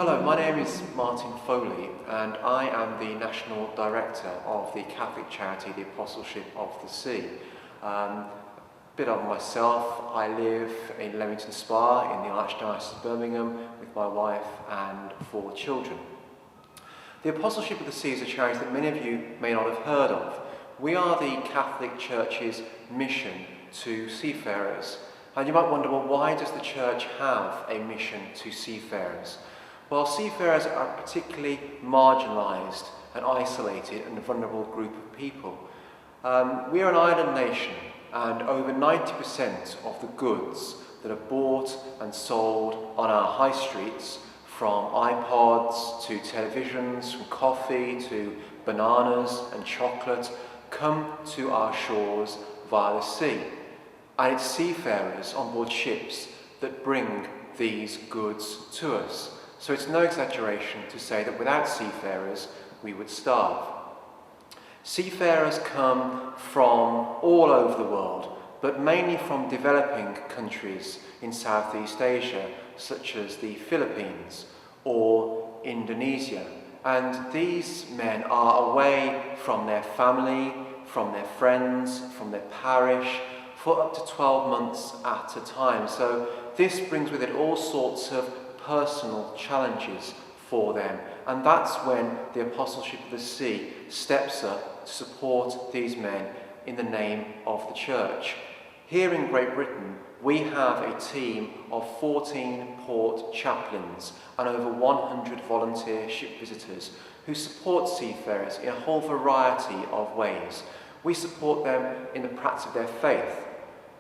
Hello, my name is Martin Foley and I am the National Director of the Catholic charity, the Apostleship of the Sea. A bit of myself, I live in Leamington Spa in the Archdiocese of Birmingham with my wife and 4 children. The Apostleship of the Sea is a charity that many of you may not have heard of. We are the Catholic Church's mission to seafarers. And you might wonder, well, why does the Church have a mission to seafarers? Well, seafarers are a particularly marginalised and isolated and vulnerable group of people. We are an island nation, and over 90% of the goods that are bought and sold on our high streets, from iPods to televisions, from coffee to bananas and chocolate, come to our shores via the sea. And it's seafarers on board ships that bring these goods to us. So it's no exaggeration to say that without seafarers, we would starve. Seafarers come from all over the world, but mainly from developing countries in Southeast Asia, such as the Philippines or Indonesia. And these men are away from their family, from their friends, from their parish, for up to 12 months at a time. So this brings with it all sorts of personal challenges for them, and that's when the Apostleship of the Sea steps up to support these men in the name of the Church. Here in Great Britain, we have a team of 14 port chaplains and over 100 volunteer ship visitors who support seafarers in a whole variety of ways. We support them in the practice of their faith.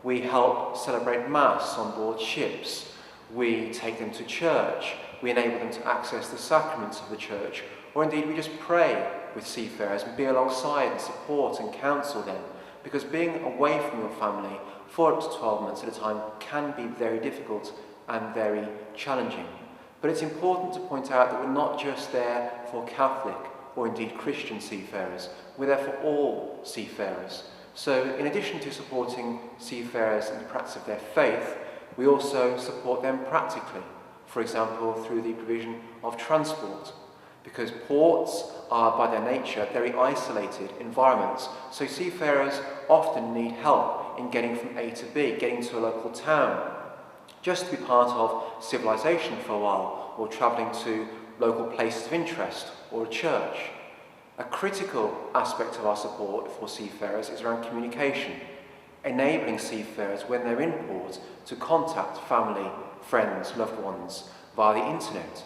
We help celebrate Mass on board ships. We take them to church, we enable them to access the sacraments of the Church, or indeed we just pray with seafarers and be alongside and support and counsel them, because being away from your family for up to 12 months at a time can be very difficult and very challenging. But it's important to point out that we're not just there for Catholic or indeed Christian seafarers, we're there for all seafarers. So in addition to supporting seafarers in the practice of their faith, we also support them practically, for example, through the provision of transport, because ports are by their nature very isolated environments, so seafarers often need help in getting from A to B, getting to a local town, just to be part of civilization for a while, or travelling to local places of interest or a church. A critical aspect of our support for seafarers is around communication, enabling seafarers when they're in port to contact family, friends, loved ones via the internet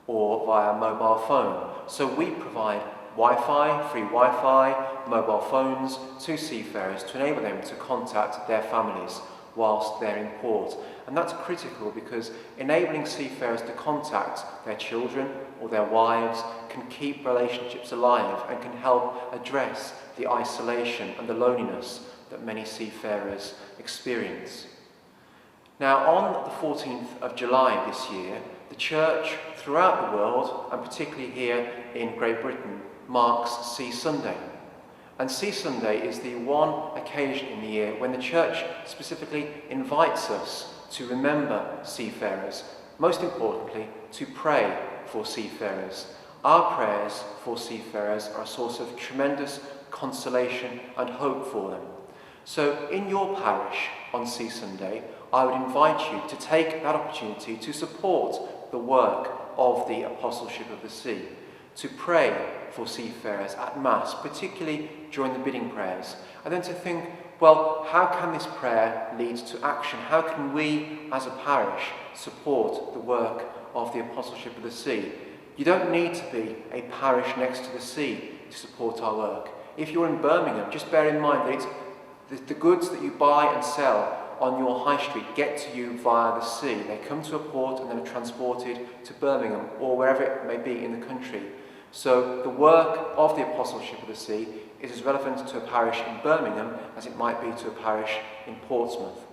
or via mobile phone. So we provide Wi-Fi, free Wi-Fi, mobile phones to seafarers to enable them to contact their families whilst they're in port. And that's critical because enabling seafarers to contact their children or their wives can keep relationships alive and can help address the isolation and the loneliness that many seafarers experience. Now, on the 14th of July this year, the Church throughout the world, and particularly here in Great Britain, marks Sea Sunday. And Sea Sunday is the one occasion in the year when the Church specifically invites us to remember seafarers, most importantly, to pray for seafarers. Our prayers for seafarers are a source of tremendous consolation and hope for them. So in your parish on Sea Sunday, I would invite you to take that opportunity to support the work of the Apostleship of the Sea, to pray for seafarers at Mass, particularly during the bidding prayers, and then to think, well, how can this prayer lead to action? How can we, as a parish, support the work of the Apostleship of the Sea? You don't need to be a parish next to the sea to support our work. If you're in Birmingham, just bear in mind that it's the goods that you buy and sell on your high street get to you via the sea. They come to a port and then are transported to Birmingham or wherever it may be in the country. So the work of the Apostleship of the Sea is as relevant to a parish in Birmingham as it might be to a parish in Portsmouth.